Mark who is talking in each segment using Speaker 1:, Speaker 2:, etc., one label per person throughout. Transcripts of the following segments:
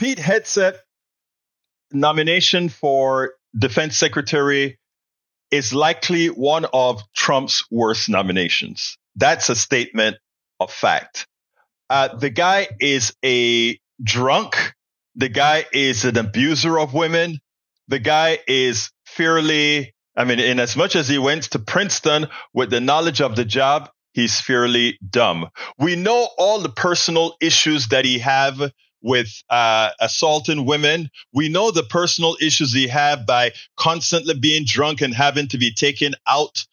Speaker 1: Pete Hegseth nomination for defense secretary is likely one of Trump's worst nominations. That's a statement of fact. The guy is a drunk. The guy is an abuser of women. The guy is in as much as he went to Princeton with the knowledge of the job, he's fairly dumb. We know all the personal issues that he have with assaulting women. We know the personal issues he had by constantly being drunk and having to be taken out,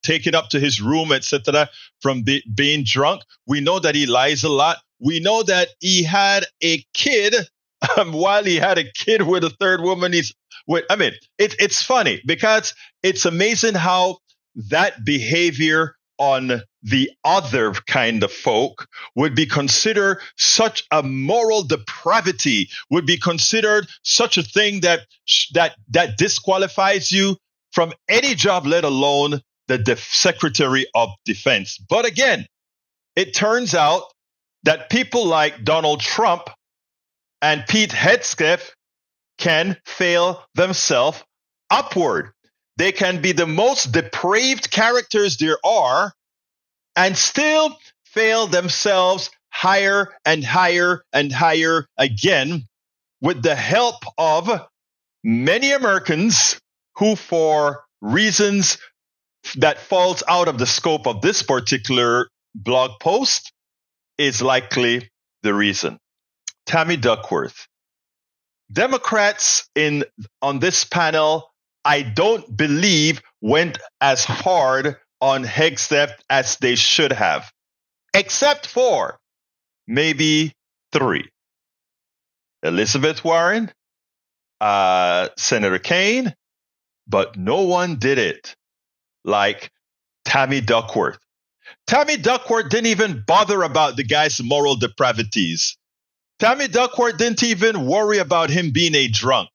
Speaker 1: taken up to his room, etc., from being drunk. We know that he lies a lot. We know that he had a kid while he had a kid with a third woman. It's funny because it's amazing how that behavior on the other kind of folk would be considered such a moral depravity, would be considered such a thing that disqualifies you from any job, let alone the Secretary of Defense. But again, it turns out that people like Donald Trump and Pete Hegseth can fail themselves upward. They can be the most depraved characters there are and still fail themselves higher and higher and higher again with the help of many Americans who, for reasons that falls out of the scope of this particular blog post, is likely the reason. Tammy Duckworth. Democrats on this panel, I don't believe, went as hard on Hegseth as they should have, except for maybe 3. Elizabeth Warren, Senator Kaine, but no one did it like Tammy Duckworth. Tammy Duckworth didn't even bother about the guy's moral depravities. Tammy Duckworth didn't even worry about him being a drunk.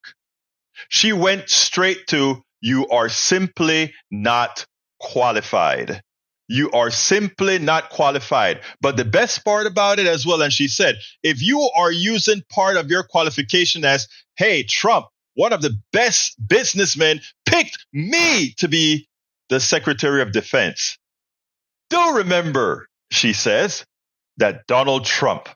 Speaker 1: She went straight to, you are simply not qualified. You are simply not qualified. But the best part about it as well, and she said, if you are using part of your qualification as, hey, Trump, one of the best businessmen, picked me to be the Secretary of Defense. Do remember, she says, that Donald Trump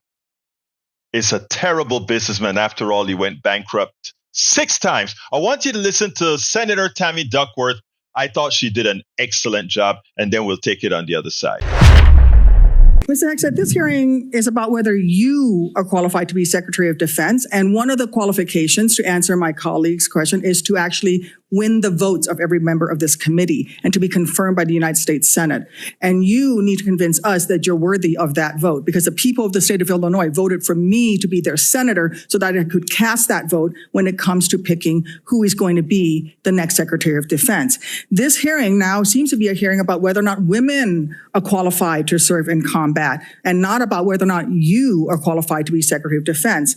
Speaker 1: is a terrible businessman. After all, he went bankrupt 6 times. I want you to listen to Senator Tammy Duckworth. I thought she did an excellent job, and then we'll take it on the other side.
Speaker 2: Mr. Hegseth, this hearing is about whether you are qualified to be Secretary of Defense. And one of the qualifications, to answer my colleague's question, is to actually win the votes of every member of this committee and to be confirmed by the United States Senate. And you need to convince us that you're worthy of that vote, because the people of the state of Illinois voted for me to be their senator so that I could cast that vote when it comes to picking who is going to be the next Secretary of Defense. This hearing now seems to be a hearing about whether or not women are qualified to serve in combat, and not about whether or not you are qualified to be Secretary of Defense.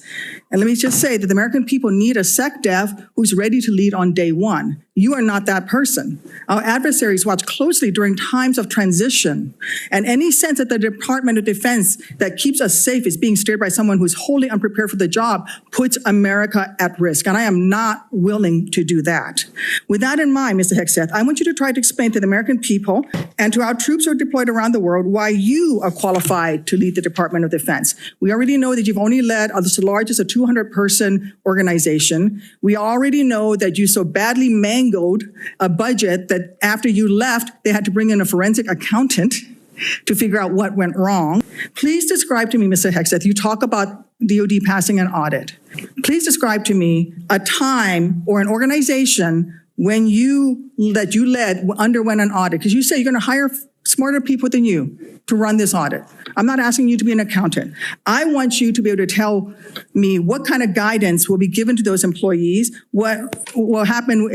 Speaker 2: And let me just say that the American people need a SecDef who's ready to lead on day one. You are not that person. Our adversaries watch closely during times of transition, and any sense that the Department of Defense that keeps us safe is being steered by someone who's wholly unprepared for the job puts America at risk, and I am not willing to do that. With that in mind, Mr. Hegseth, I want you to try to explain to the American people and to our troops who are deployed around the world why you are qualified to lead the Department of Defense. We already know that you've only led the largest, a 200-person organization. We already know that you so badly mangled a budget that after you left, they had to bring in a forensic accountant to figure out what went wrong. Please describe to me, Mr. Hegseth, you talk about DOD passing an audit. Please describe to me a time or an organization when you led underwent an audit, because you say you're going to hire smarter people than you to run this audit. I'm not asking you to be an accountant. I want you to be able to tell me what kind of guidance will be given to those employees, what will happen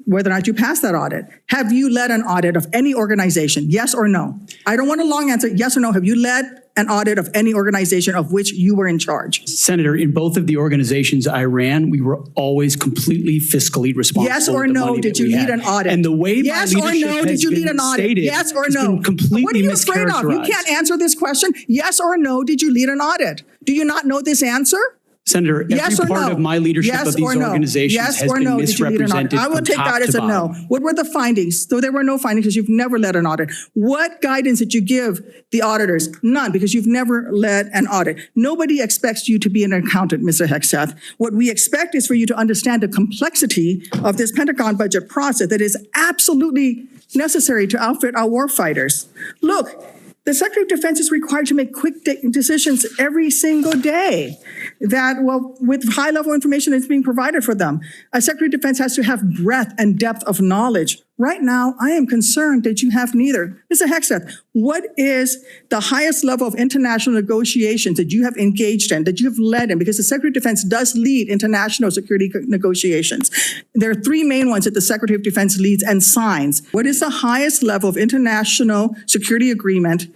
Speaker 2: whether or not you pass that audit. Have you led an audit of any organization? Yes or no? I don't want a long answer. Yes or no? Have you led an audit of any organization of which you were in charge?
Speaker 3: Senator, in both of the organizations I ran, we were always completely fiscally responsible.
Speaker 2: Yes or no, did you lead an audit?
Speaker 3: And the way
Speaker 2: yes
Speaker 3: my
Speaker 2: or
Speaker 3: leadership
Speaker 2: no, did you lead an audit?
Speaker 3: Stated,
Speaker 2: yes or no?
Speaker 3: Completely
Speaker 2: what are you afraid of? You can't answer this question. Yes or no, did you lead an audit? Do you not know this answer?
Speaker 3: Senator,
Speaker 2: yes
Speaker 3: every part of my leadership of these organizations has been misrepresented.
Speaker 2: I will take that as a no. What were the findings? Though there were no findings because you've never led an audit. What guidance did you give the auditors? None, because you've never led an audit. Nobody expects you to be an accountant, Mr. Hegseth. What we expect is for you to understand the complexity of this Pentagon budget process that is absolutely necessary to outfit our warfighters. Look, the Secretary of Defense is required to make quick decisions every single day with high-level information that's being provided for them. A Secretary of Defense has to have breadth and depth of knowledge. Right now, I am concerned that you have neither. Mr. Hegseth, what is the highest level of international negotiations that you have engaged in, that you have led in? Because the Secretary of Defense does lead international security negotiations. There are three main ones that the Secretary of Defense leads and signs. What is the highest level of international security agreement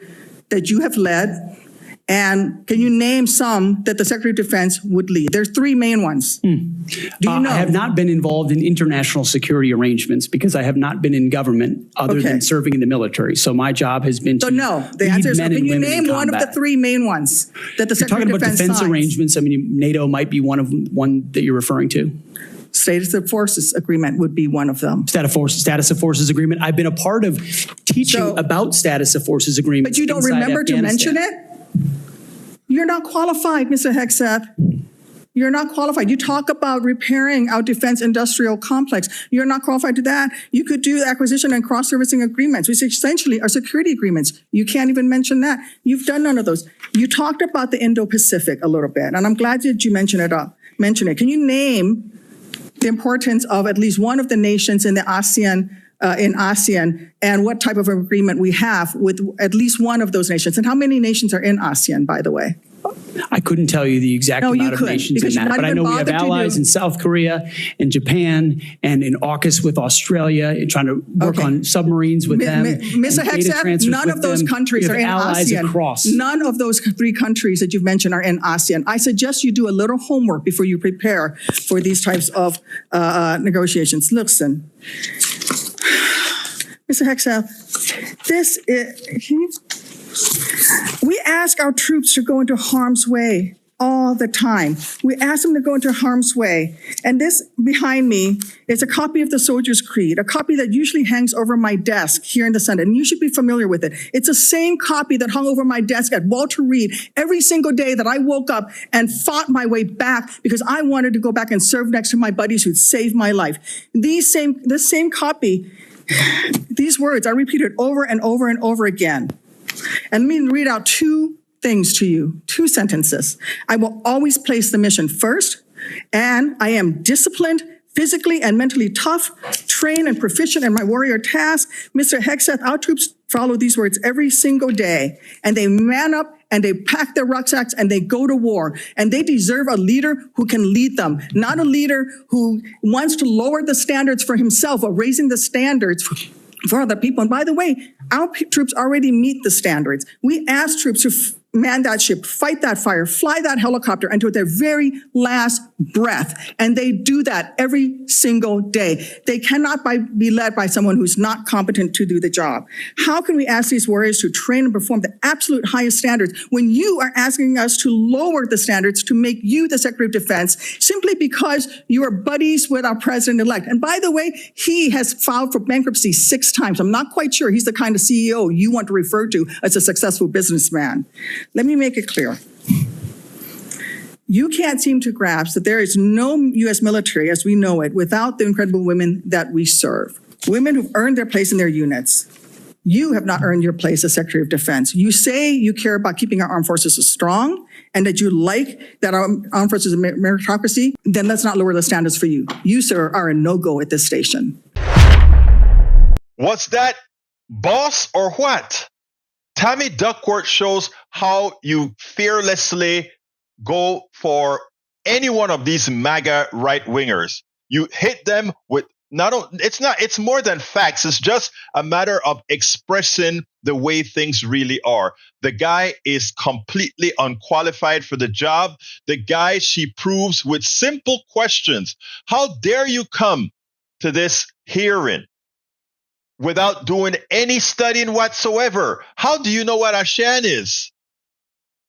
Speaker 2: that you have led? And can you name some that the Secretary of Defense would lead? There's three main ones. Do you know?
Speaker 3: I have not been involved in international security arrangements because I have not been in government other than serving in the military. So my job has been to
Speaker 2: the answer is no. Can you name one of the three main ones that the Secretary of Defense
Speaker 3: talking about defense
Speaker 2: signs?
Speaker 3: arrangements. I mean, NATO might be one that you're referring to.
Speaker 2: Status of Forces Agreement would be one of them.
Speaker 3: Status of Forces Agreement. I've been a part of teaching about Status of Forces Agreement.
Speaker 2: But you don't remember to mention it? You're not qualified, Mr. Hegseth. You're not qualified. You talk about repairing our defense industrial complex. You're not qualified to that. You could do acquisition and cross-servicing agreements, which essentially are security agreements. You can't even mention that. You've done none of those. You talked about the Indo-Pacific a little bit, and I'm glad that you mentioned it. Can you name the importance of at least one of the nations in the ASEAN and what type of agreement we have with at least one of those nations? And how many nations are in ASEAN, by the way?
Speaker 3: I couldn't tell you the exact amount of nations in that, but I know we have allies in South Korea and Japan and in AUKUS with Australia and trying to work on submarines with them.
Speaker 2: Mr. Hegseth, none of those countries are in ASEAN. None of those three countries that you've mentioned are in ASEAN. I suggest you do a little homework before you prepare for these types of negotiations. Listen, Mr. Hegseth, we ask our troops to go into harm's way all the time. We ask them to go into harm's way. And this behind me is a copy of the Soldier's Creed, a copy that usually hangs over my desk here in the Senate. And you should be familiar with it. It's the same copy that hung over my desk at Walter Reed every single day that I woke up and fought my way back because I wanted to go back and serve next to my buddies who'd saved my life. This same copy, these words are repeated over and over and over again. And let me read out two things to you, two sentences. I will always place the mission first, and I am disciplined, physically and mentally tough, trained and proficient in my warrior task. Mr. Hegseth, our troops follow these words every single day, and they man up and they pack their rucksacks and they go to war. And they deserve a leader who can lead them, not a leader who wants to lower the standards for himself or raising the standards for other people. And by the way, our troops already meet the standards. We ask troops to man that ship, fight that fire, fly that helicopter until their very last breath. And they do that every single day. They cannot be led by someone who's not competent to do the job. How can we ask these warriors to train and perform the absolute highest standards when you are asking us to lower the standards to make you the Secretary of Defense simply because you are buddies with our president-elect? And by the way, he has filed for bankruptcy 6 times. I'm not quite sure he's the kind of CEO you want to refer to as a successful businessman. Let me make it clear. You can't seem to grasp that there is no U.S. military as we know it without the incredible women that we serve. Women who've earned their place in their units. You have not earned your place as Secretary of Defense. You say you care about keeping our armed forces strong and that you like that our armed forces are meritocracy, then let's not lower the standards for you. You, sir, are a no-go at this station.
Speaker 1: What's that, boss or what? Tammy Duckworth shows how you fearlessly go for any one of these MAGA right-wingers. You hit them with It's more than facts. It's just a matter of expressing the way things really are. The guy is completely unqualified for the job. The guy, she proves with simple questions. How dare you come to this hearing without doing any studying whatsoever? How do you know what Ashan is?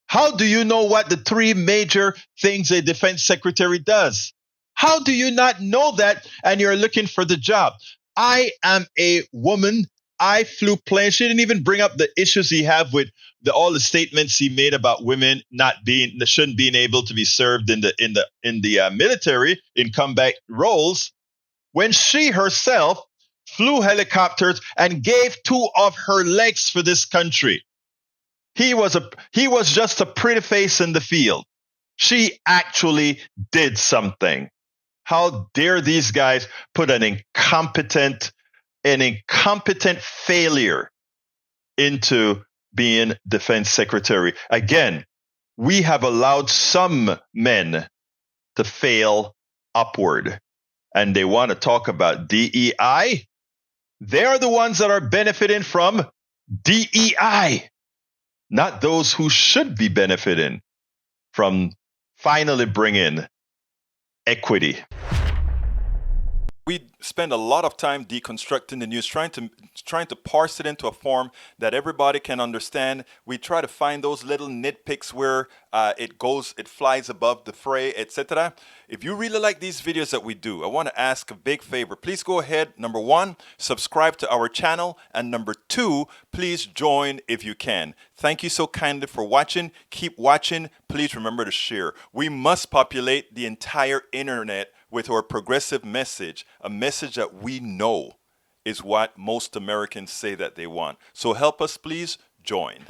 Speaker 1: How do you know what the three major things a defense secretary does? How do you not know that and you're looking for the job? I am a woman. I flew planes. She didn't even bring up the issues he have with all the statements he made about women shouldn't being able to be served in the military in combat roles, when she herself flew helicopters and gave 2 of her legs for this country. He was just a pretty face in the field. She actually did something. How dare these guys put an incompetent failure into being defense secretary? Again, we have allowed some men to fail upward, and they want to talk about DEI. They're the ones that are benefiting from DEI, not those who should be benefiting from finally bringing equity.
Speaker 4: We spend a lot of time deconstructing the news, trying to parse it into a form that everybody can understand. We try to find those little nitpicks where it flies above the fray, etc. If you really like these videos that we do, I want to ask a big favor. Please go ahead, number 1, subscribe to our channel, and number 2, please join if you can. Thank you so kindly for watching. Keep watching. Please remember to share. We must populate the entire internet with our progressive message, a message that we know is what most Americans say that they want. So help us, please join.